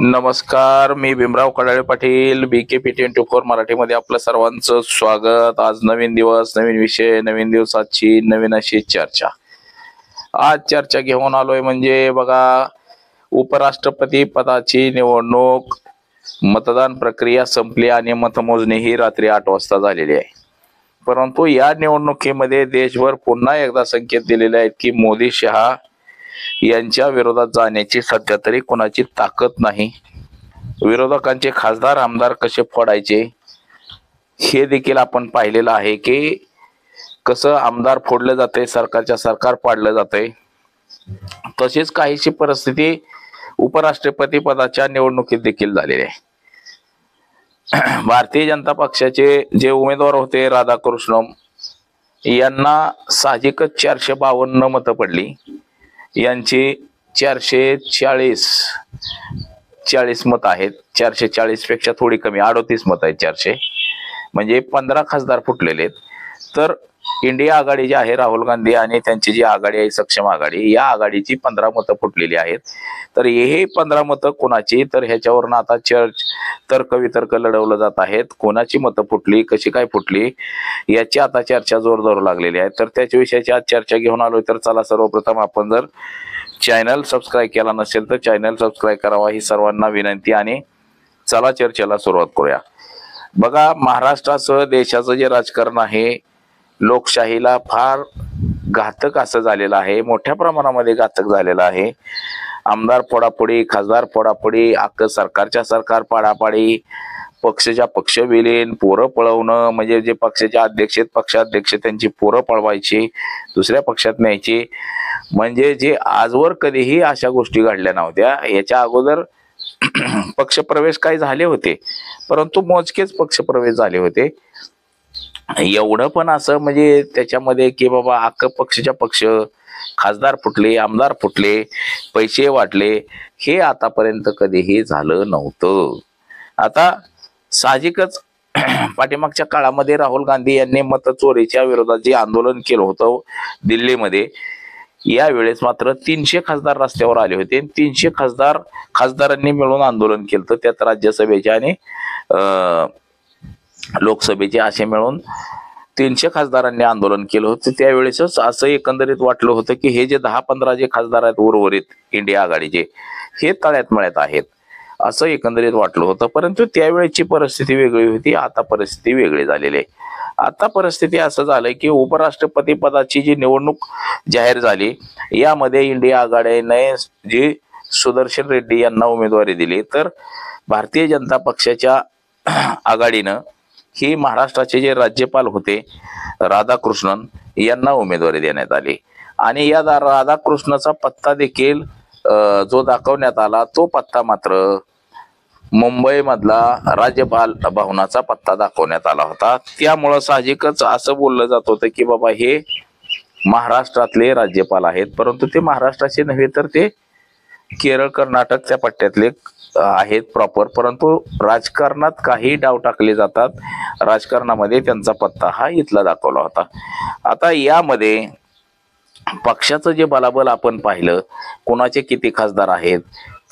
नमस्कार, मी भीमराव कडाळे पाटील, BKP24 मराठीमध्ये आपलं सर्वांचं स्वागत। आज नवीन दिवस, नवीन विषय, नवीन दिवसाची नवीन अशी चर्चा। आज चर्चा घेऊन आलोय म्हणजे बघा, उपराष्ट्रपती पदाची निवडणूक, मतदान प्रक्रिया संपली आणि मतमोजणी ही रात्री 8 वाजता झालेली आहे। परंतु या निवडणुकीमध्ये देशभर पुन्हा एकदा संकेत दिलेले आहेत की मोदी शहा यांच्या विरोधात जाण्याची सध्या तरी कोणाची ताकद नाही। विरोधकांचे खासदार आमदार कसे फोडायचे हे देखील आपण पाहिलेलं आहे की कसं आमदार फोडलं जाते, सरकारच्या सरकार पाडलं जाते। तशीच काहीशी परिस्थिती उपराष्ट्रपती पदाच्या निवडणुकीत देखील झालेली आहे। भारतीय जनता पक्षाचे जे उमेदवार होते राधाकृष्णम यांना साहजिकच 452 मतं पडली। यांची 440 मत आहेत। 440 पेक्षा थोडी कमी, 38 मत आहेत। 400 म्हणजे 15 खासदार फुटलेले आहेत। तर इंडिया आघाडी जी आहे, राहुल गांधी आणि त्यांची जी आघाडी आहे सक्षम आघाडी, या आघाडीची 15 मतं फुटलेली आहेत। तर हे 15 मतं कोणाची, तर ह्याच्यावरून आता तर्क वितर्क लढवलं जात आहेत। कोणाची मतं फुटली, कशी काय फुटली, याची आता चर्चा जोर धरू लागलेली आहे। तर त्याच्या विषयाची आज चर्चा घेऊन आलोय। तर चला, सर्वप्रथम आपण जर चॅनल सबस्क्राईब केला नसेल तर चॅनल सबस्क्राईब करावा ही सर्वांना विनंती, आणि चला चर्चेला सुरुवात करूया। बघा, महाराष्ट्रासह देशाचं जे राजकारण आहे लोकशाहीला फार घातक असं झालेलं आहे, मोठ्या प्रमाणामध्ये घातक झालेलं आहे। आमदार फोडाफोडी, खासदार फोडाफोडी, अख्खं सरकारच्या सरकार पाडापाडी, पक्षाच्या पक्ष विलीन, पोरं पळवणं, म्हणजे जे पक्षाचे अध्यक्ष पक्षाध्यक्ष त्यांची पोरं पळवायची, दुसऱ्या पक्षात न्यायची, म्हणजे जे आजवर कधीही अशा गोष्टी घडल्या नव्हत्या। याच्या अगोदर पक्षप्रवेश काही झाले होते, परंतु मोजकेच पक्षप्रवेश झाले होते। एवढं पण असं म्हणजे त्याच्यामध्ये की बाबा अख्खं पक्षाच्या पक्ष, खासदार फुटले, आमदार फुटले, पैसे वाटले, हे आतापर्यंत कधीही झालं नव्हतं। आता साहजिकच पाठीमागच्या काळामध्ये राहुल गांधी यांनी मत चोरीच्या विरोधात जे आंदोलन केलं होतं दिल्लीमध्ये, यावेळेस मात्र 300 खासदार रस्त्यावर आले होते। 300 खासदारांनी मिळून आंदोलन केलं। त्यात राज्यसभेचे आणि लोकसभेचे असे मिळून 300 खासदारांनी आंदोलन केलं होतं। त्यावेळेसच असं एकंदरीत वाटलं होतं की हे जे 10-15 जे खासदार आहेत उर्वरित इंडिया आघाडीचे, हे तळ्यात मळ्यात आहेत असं एकंदरीत वाटलं होतं। परंतु त्यावेळेची परिस्थिती वेगळी होती, आता परिस्थिती वेगळी झालेली आहे। आता परिस्थिती असं झालंय की उपराष्ट्रपती पदाची जी निवडणूक जाहीर झाली, यामध्ये इंडिया आघाडीने जी सुदर्शन रेड्डी यांना उमेदवारी दिली, तर भारतीय जनता पक्षाच्या आघाडीनं ही महाराष्ट्राचे जे राज्यपाल होते राधाकृष्णन यांना उमेदवारी देण्यात आली। आणि या राधाकृष्णचा पत्ता देखील जो दाखवण्यात आला, तो पत्ता मात्र मुंबई मधला राज्यपाल भवनाचा पत्ता दाखवण्यात आला होता। त्यामुळं साहजिकच असं बोललं जात होतं की बाबा हे महाराष्ट्रातले राज्यपाल आहेत, परंतु ते महाराष्ट्राचे नव्हे तर ते केरळ कर्नाटक त्या पट्ट्यातले आहेत प्रॉपर। परंतु राजकारणात काही डाव टाकले जातात, राजकारणामध्ये त्यांचा पत्ता हा इथला दाखवला होता। आता यामध्ये पक्षाचं जे बलाबल आपण पाहिलं, कोणाचे किती खासदार आहेत,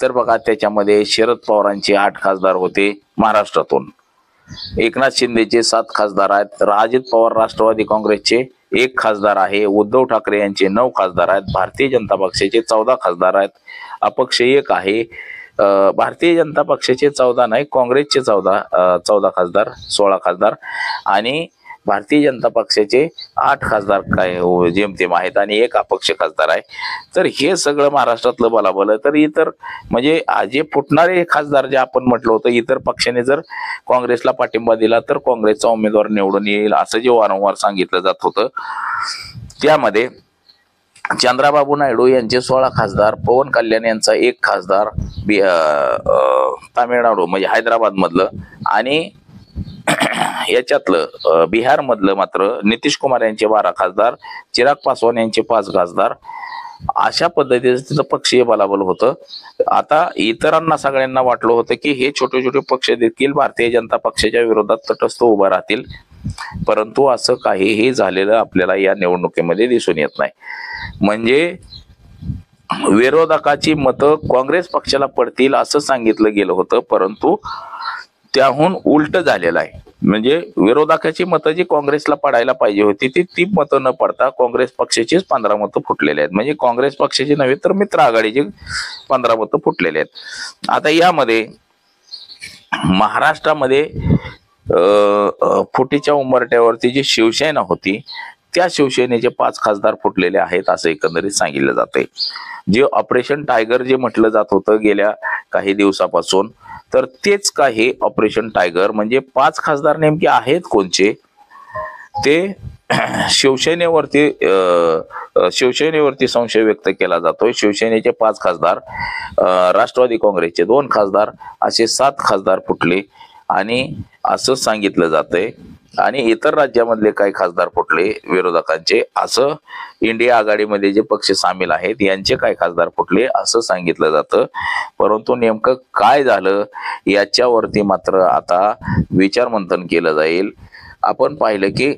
तर बघा त्याच्यामध्ये शरद पवारांचे 8 खासदार होते महाराष्ट्रातून, एकनाथ शिंदेचे 7 खासदार आहेत, अजित पवार राष्ट्रवादी काँग्रेसचे 1 खासदार आहे, उद्धव ठाकरे यांचे 9 खासदार आहेत, भारतीय जनता पक्षाचे 14 खासदार आहेत, अपक्ष 1 आहे, भारतीय जनता पक्षाचे 14 नाही, काँग्रेसचे 14 खासदार, 16 खासदार, आणि भारतीय जनता पक्षाचे 8 खासदार काय जेमतेम आहेत, आणि 1 अपक्ष खासदार आहे। तर हे सगळं महाराष्ट्रातलं बलाबल। तर इतर म्हणजे जे फुटणारे खासदार जे आपण म्हटलं होतं, इतर पक्षाने जर काँग्रेसला पाठिंबा दिला तर काँग्रेसचा उमेदवार निवडून येईल असं जे वारंवार सांगितलं जात होतं, त्यामध्ये चंद्राबाबू नायडू यांचे 16 खासदार, पवन कल्याण यांचा 1 खासदार तामिळनाडू म्हणजे हैदराबाद मधलं, आणि याच्यातलं बिहार मधलं मात्र नितीश कुमार यांचे 12 खासदार, चिराग पासवान यांचे 5 खासदार, अशा पद्धतीचं पक्षीय बलाबल होतं। आता इतरांना सगळ्यांना वाटलं होतं की हे छोटे छोटे पक्ष देखील भारतीय जनता पक्षाच्या विरोधात तटस्थ उभा राहतील, परंतु असं काहीही झालेलं आपल्याला या निवडणुकीमध्ये दिसून येत नाही। म्हणजे विरोधकाची मतं काँग्रेस पक्षाला पडतील असं सांगितलं गेलं होतं, परंतु त्याहून उलट झालेलं आहे. म्हणजे विरोधकाची मतं जी काँग्रेसला पडायला पाहिजे होती ती मतं न पडता काँग्रेस पक्षाचीच 15 मतं फुटलेले आहेत. म्हणजे काँग्रेस पक्षाची नव्हे तर मित्र आघाडीची 15 मतं फुटलेले आहेत. आता यामध्ये महाराष्ट्रामध्ये फुटीच्या उंबरठ्यावरती जी शिवसेना होती त्या शिवसेनेचे 5 खासदार फुटलेले आहेत असं एकंदरीत सांगितलं जाते. जे ऑपरेशन टायगर जे म्हटलं जात होतं गेल्या काही दिवसापासून, तर तेच काही ऑपरेशन टायगर म्हणजे 5 खासदार नेमके आहेत कोणचे ते शिवसेनेवरती संशय व्यक्त केला जातोय. शिवसेनेचे 5 खासदार, राष्ट्रवादी काँग्रेसचे 2 खासदार, असे 7 खासदार फुटले आणि असं सांगितलं जातंय. आणि इतर राज्यामधले काही खासदार फुटले विरोधकांचे, असं इंडिया आघाडीमध्ये जे पक्ष सामील आहेत यांचे काही खासदार फुटले असं सांगितलं जातं. परंतु नेमकं काय झालं याच्यावरती मात्र आता विचारमंथन केलं जाईल. आपण पाहिलं की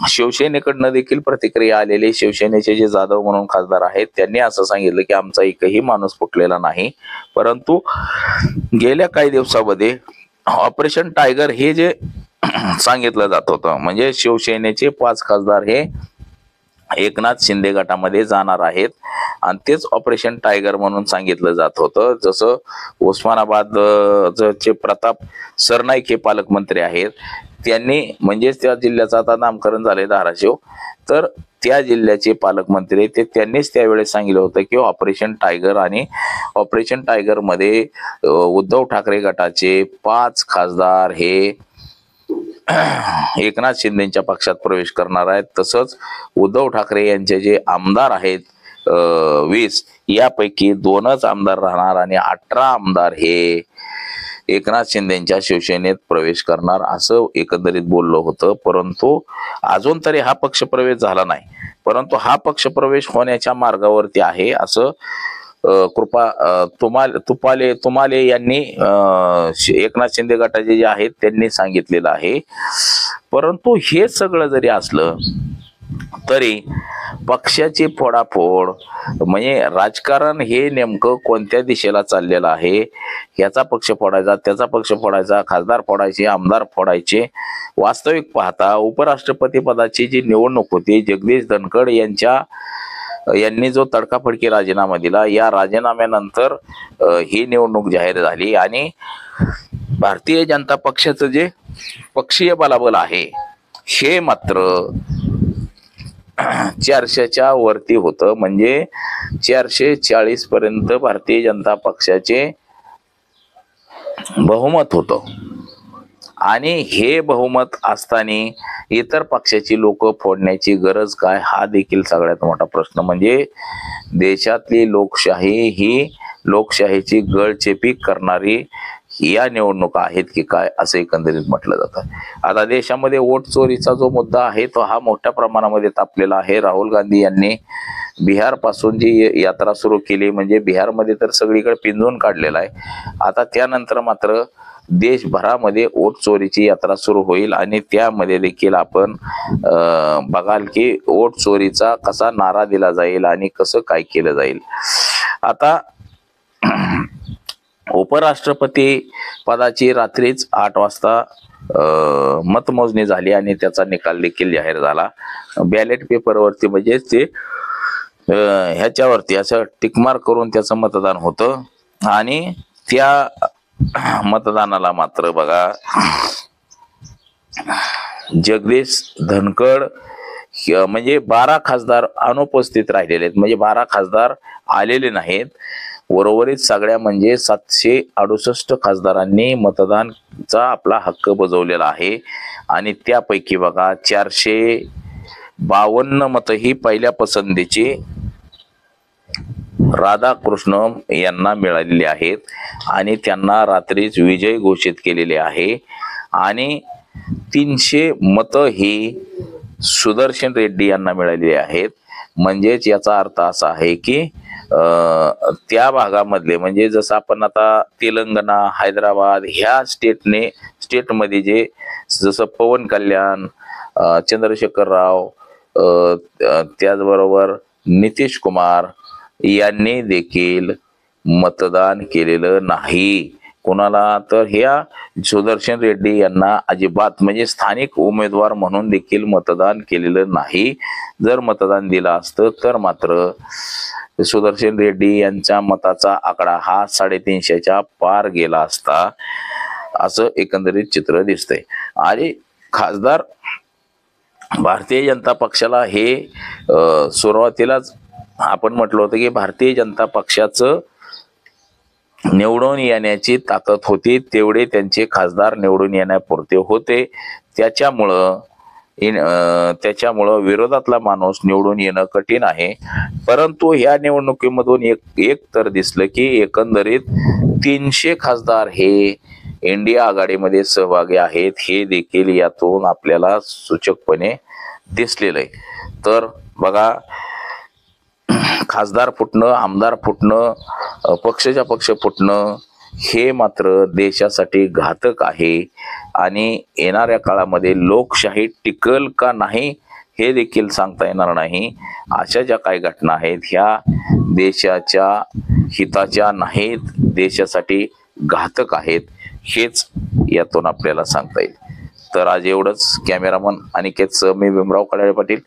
शिवसेनेकडनं देखील प्रतिक्रिया आलेली. शिवसेनेचे जे जाधव म्हणून खासदार आहेत त्यांनी असं सांगितलं की आमचा एकही माणूस फुटलेला नाही. परंतु गेल्या काही दिवसामध्ये ऑपरेशन टायगर हे जे सांगितलं जात होतं म्हणजे शिवसेनेचे 5 खासदार हे एकनाथ शिंदे गटामध्ये जाणार आहेत आणि तेच ऑपरेशन टायगर म्हणून सांगितलं जात होतं. जसं उस्मानाबाद चे प्रताप सरनाईक हे पालकमंत्री आहेत, त्यांनी म्हणजेच त्या जिल्ह्याचं आता नामकरण झाले धाराशिव, तर त्या जिल्ह्याचे पालकमंत्री त्यांनीच त्यावेळेस सांगितलं होतं की ऑपरेशन टायगर आणि ऑपरेशन टायगर मध्ये उद्धव ठाकरे गटाचे 5 खासदार हे एकनाथ शिंदेच्या पक्षात प्रवेश करणार आहेत. तसंच उद्धव ठाकरे यांचे जे आमदार आहेत 20 यापैकी 2च आमदार राहणार आणि 18 आमदार हे एकनाथ शिंदेच्या शिवसेनेत प्रवेश करणार असं एकंदरीत बोललं होतं. परंतु अजून तरी हा पक्षप्रवेश झाला नाही, परंतु हा पक्षप्रवेश होण्याच्या मार्गावरती आहे असं तुमाले यांनी एकनाथ शिंदे गटाचे जे आहेत त्यांनी सांगितलेलं आहे. परंतु हे सगळं जरी असलं तरी पक्षाची फोडाफोड म्हणजे राजकारण हे नेमकं कोणत्या दिशेला चाललेलं आहे, याचा पक्ष फोडायचा त्याचा पक्ष फोडायचा, खासदार फोडायचे आमदार फोडायचे. वास्तविक पाहता उपराष्ट्रपती पदाची जी निवडणूक होती जगदीश धनखड यांनी जो तडकाफडकी राजीनामा दिला, या राजीनाम्यानंतर ही निवडणूक जाहीर झाली आणि भारतीय जनता पक्षाचं जे पक्षीय बलाबल आहे हे मात्र 400च्या वरती होतं. म्हणजे 440 पर्यंत भारतीय जनता पक्षाचे बहुमत होतं आणि हे बहुमत असताना इतर पक्षाची लोक फोडण्याची गरज काय, हा देखील सगळ्यात मोठा प्रश्न. म्हणजे देशातली लोकशाही ही लोकशाहीची गळचेपी करणारी या निवडणुका आहेत की काय असं एकंदरीत म्हटलं जातं. आता देशामध्ये वोट चोरीचा जो मुद्दा आहे तो हा मोठ्या प्रमाणामध्ये तापलेला आहे. राहुल गांधी यांनी बिहार पासून जी यात्रा सुरू केली म्हणजे बिहारमध्ये तर सगळीकडे पिंजून काढलेला आहे. आता त्यानंतर मात्र देशभरामध्ये वोट चोरीची यात्रा सुरू होईल आणि त्यामध्ये देखील आपण बघाल की वोट चोरीचा कसा नारा दिला जाईल आणि कसं काय केलं जाईल. आता उपराष्ट्रपती पदाची रात्रीच 8 वाजता मतमोजणी झाली आणि त्याचा निकाल देखील जाहीर झाला. बॅलेट पेपरवरती म्हणजे ते ह्याच्यावरती असं टिकमार्क करून त्याचं मतदान होतं आणि त्या मतदानाला मात्र बघा जगदीश धनखड म्हणजे 12 खासदार अनुपस्थित राहिलेले आहेत. म्हणजे 12 खासदार आलेले नाहीत. उर्वरित सगळ्या म्हणजे 768 खासदारांनी मतदानचा आपला हक्क बजावलेला आहे आणि त्यापैकी बघा 452 मतं ही पहिल्या पसंतीची राधाकृष्ण यांना मिळालेली आहेत आणि त्यांना रात्रीच विजय घोषित केलेले आहे. आणि 300 मतं ही सुदर्शन रेड्डी यांना मिळालेली आहेत. म्हणजेच याचा अर्थ असा आहे की त्या भागामधले म्हणजे जसं आपण आता तेलंगणा हैदराबाद ह्या स्टेटमध्ये जे जसं पवन कल्याण चंद्रशेखर राव त्याचबरोबर नितीश कुमार यांनी देखील मतदान केलेलं नाही. कोणाला? तर ह्या सुदर्शन रेड्डी यांना अजिबात, म्हणजे स्थानिक उमेदवार म्हणून देखील मतदान केलेलं नाही. जर मतदान दिलं असतं तर मात्र सुदर्शन रेड्डी यांच्या मताचा आकडा हा 350च्या पार गेला असता, असं एकंदरीत चित्र दिसतंय. आणि खासदार भारतीय जनता पक्षाला हे सुरुवातीलाच आपण म्हटलं होतं की भारतीय जनता पक्षाचं निवडून येण्याची ताकद होती, तेवढे त्यांचे खासदार निवडून येण्यापुरते होते. त्याच्यामुळं विरोधातला माणूस निवडून येणं कठीण आहे. परंतु ह्या निवडणुकीमधून एक तर दिसलं की एकंदरीत 300 खासदार हे इंडिया आघाडीमध्ये सहभागी आहेत, हे देखील यातून आपल्याला सूचकपणे दिसलेलं आहे. तर बघा, खासदार फुटणं, आमदार फुटणं, पक्षाच्या पक्ष फुटणं हे मात्र देशासाठी घातक आहे. आणि येणाऱ्या काळामध्ये लोकशाही टिकल का नाही हे देखील सांगता येणार नाही. अशा ज्या काही घटना आहेत ह्या देशाच्या हिताच्या नाहीत, देशासाठी घातक आहेत, हेच यातून आपल्याला सांगता येईल. तर आज एवढंच. कॅमेरामन अनिकेत सह मी भीमराव कडाळे पाटील,